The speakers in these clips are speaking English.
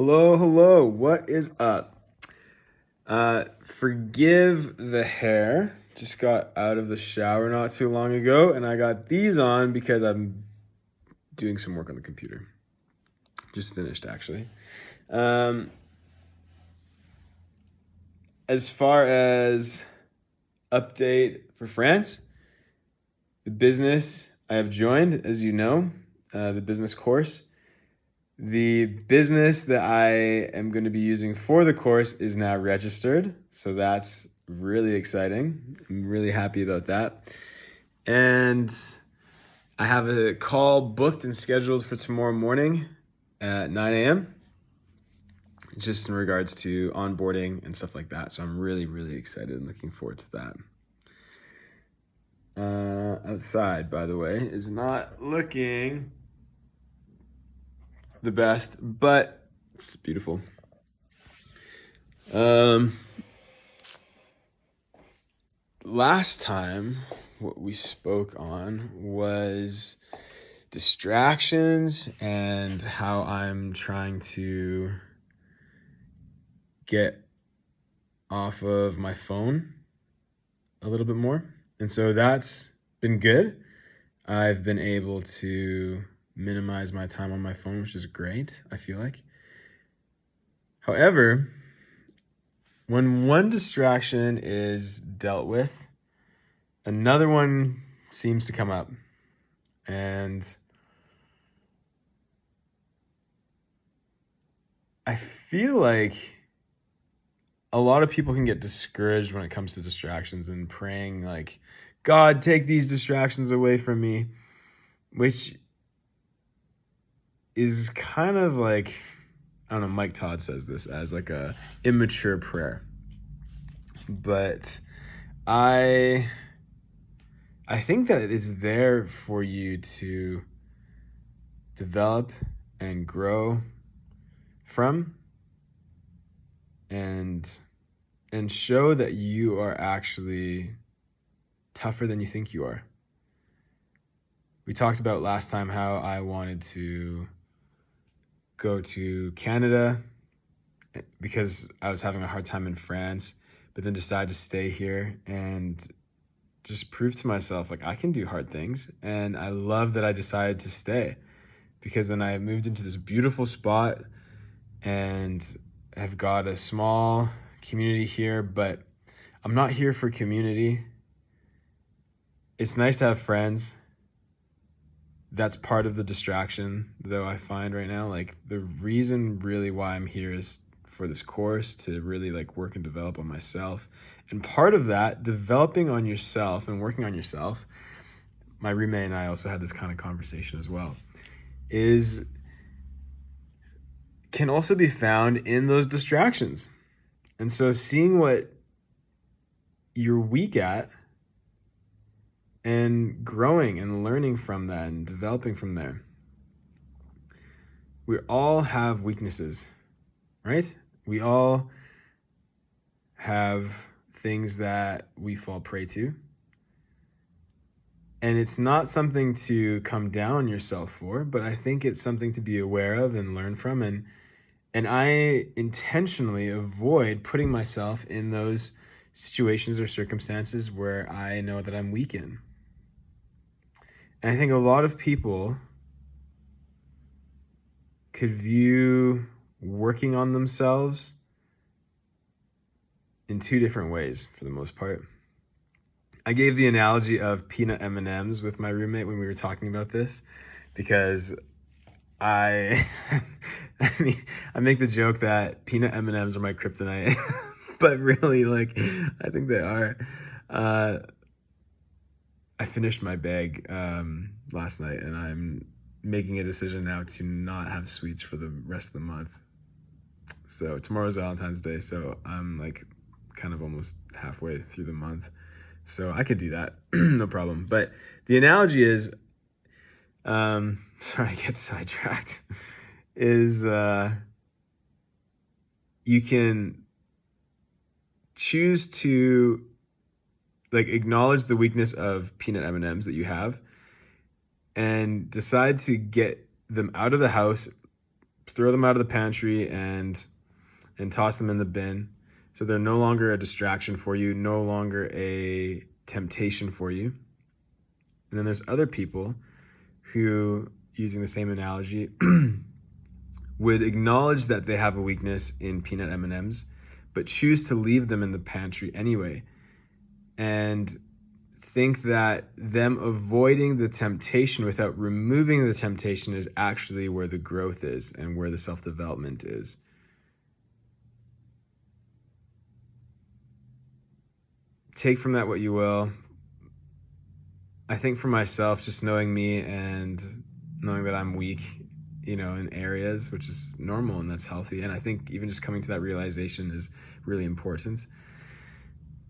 Hello, hello. What is up? Forgive the hair. Just got out of the shower not too long ago, and I got these on because I'm doing some work on the computer. Just finished, actually. Um, as far as update for France, the business I have joined, as you know, the business course. The business that I am going to be using for the course is now registered. So that's really exciting. I'm really happy about that. And I have a call booked and scheduled for tomorrow morning at 9 a.m. just in regards to onboarding and stuff like that. So I'm really, really excited and looking forward to that. Outside, by the way, is not looking the best, but it's beautiful. Last time, what we spoke on was distractions and how I'm trying to get off of my phone a little bit more. And so that's been good. I've been able to minimize my time on my phone, which is great, I feel like. However, when one distraction is dealt with, another one seems to come up. And I feel like a lot of people can get discouraged when it comes to distractions and praying like, God, take these distractions away from me, which is kind of like, I don't know, Mike Todd says this as like a immature prayer. But I think that it's there for you to develop and grow from and show that you are actually tougher than you think you are. We talked about last time how I wanted to go to Canada because I was having a hard time in France, but then decided to stay here and just prove to myself like I can do hard things. And I love that I decided to stay because then I moved into this beautiful spot and have got a small community here, but I'm not here for community. It's nice to have friends. That's part of the distraction, though, I find right now. Like, the reason really why I'm here is for this course to really like work and develop on myself. And part of that, developing on yourself and working on yourself, my roommate and I also had this kind of conversation as well, can also be found in those distractions. And so seeing what you're weak at and growing and learning from that and developing from there. We all have weaknesses, right? We all have things that we fall prey to. And it's not something to come down on yourself for, but I think it's something to be aware of and learn from. And I intentionally avoid putting myself in those situations or circumstances where I know that I'm weak in. And I think a lot of people could view working on themselves in two different ways for the most part. I gave the analogy of peanut M&Ms with my roommate when we were talking about this because I make the joke that peanut M&Ms are my kryptonite, but really, like, I think they are. I finished my bag last night, and I'm making a decision now to not have sweets for the rest of the month. So tomorrow's Valentine's Day, so I'm like kind of almost halfway through the month. So I could do that, no problem. But the analogy is, sorry, I get sidetracked, is you can choose to like acknowledge the weakness of peanut M&Ms that you have and decide to get them out of the house throw them out of the pantry and toss them in the bin. So they're no longer a distraction for you, no longer a temptation for you. And then there's other people who, using the same analogy, would acknowledge that they have a weakness in peanut M&Ms, but choose to leave them in the pantry anyway, and think that them avoiding the temptation without removing the temptation is actually where the growth is and where the self-development is. Take from that what you will. I think for myself, just knowing me and knowing that I'm weak, in areas, which is normal and that's healthy. And I think even just coming to that realization is really important.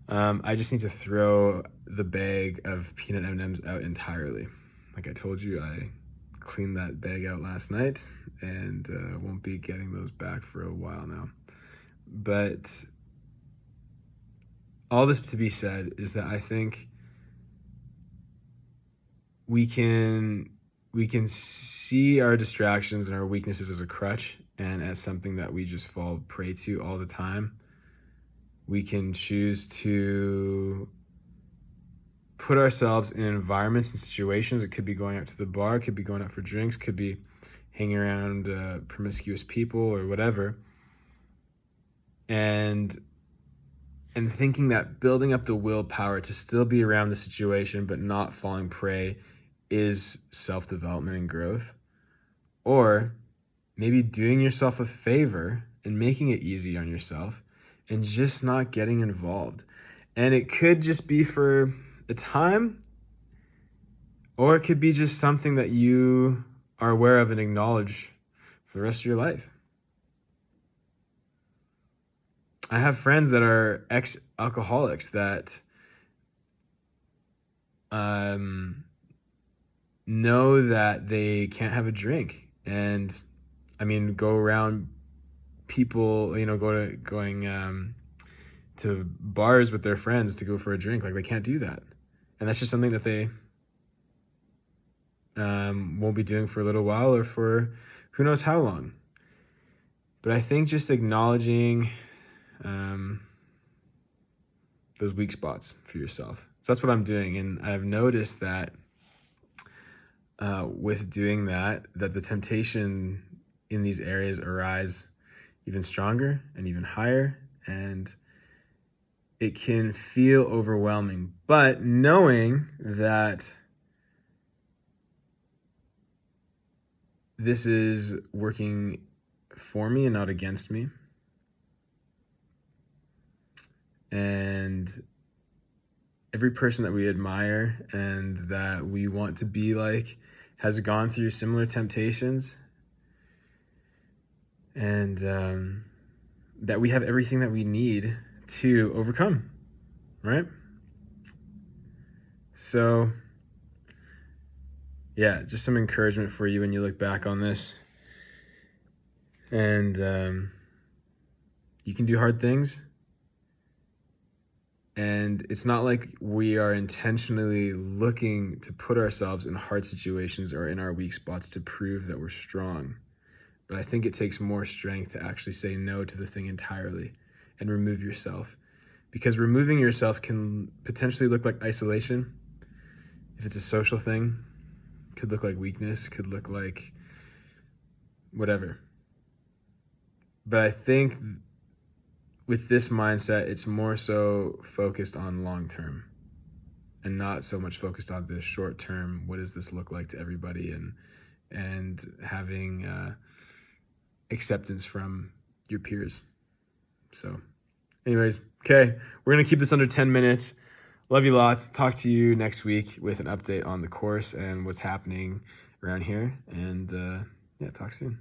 I just need to throw the bag of peanut M&Ms out entirely. Like I told you, I cleaned that bag out last night and won't be getting those back for a while now. But all this to be said is that I think we can see our distractions and our weaknesses as a crutch and as something that we just fall prey to all the time. We can choose to put ourselves in environments and situations. It could be going out to the bar, it could be going out for drinks, could be hanging around promiscuous people or whatever. And thinking that building up the willpower to still be around the situation but not falling prey is self-development and growth. Or maybe doing yourself a favor and making it easy on yourself and just not getting involved. And it could just be for a time, or it could be just something that you are aware of and acknowledge for the rest of your life. I have friends that are ex-alcoholics that know that they can't have a drink, and go around people, going to bars with their friends to go for a drink. Like they can't do that, and that's just something that they won't be doing for a little while or for who knows how long. But I think just acknowledging those weak spots for yourself. So that's what I'm doing, and I've noticed that with doing that the temptation in these areas arise even stronger and even higher, and it can feel overwhelming. But knowing that this is working for me and not against me, and every person that we admire and that we want to be like has gone through similar temptations, and that we have everything that we need to overcome, right? So yeah, just some encouragement for you when you look back on this. And you can do hard things. And it's not like we are intentionally looking to put ourselves in hard situations or in our weak spots to prove that we're strong. But I think it takes more strength to actually say no to the thing entirely and remove yourself. Because removing yourself can potentially look like isolation. If it's a social thing, could look like weakness, could look like whatever. But I think with this mindset, it's more so focused on long term and not so much focused on the short term. What does this look like to everybody? And having acceptance from your peers. So anyways, okay, we're going to keep this under 10 minutes. Love you lots. Talk to you next week with an update on the course and what's happening around here. And yeah, talk soon.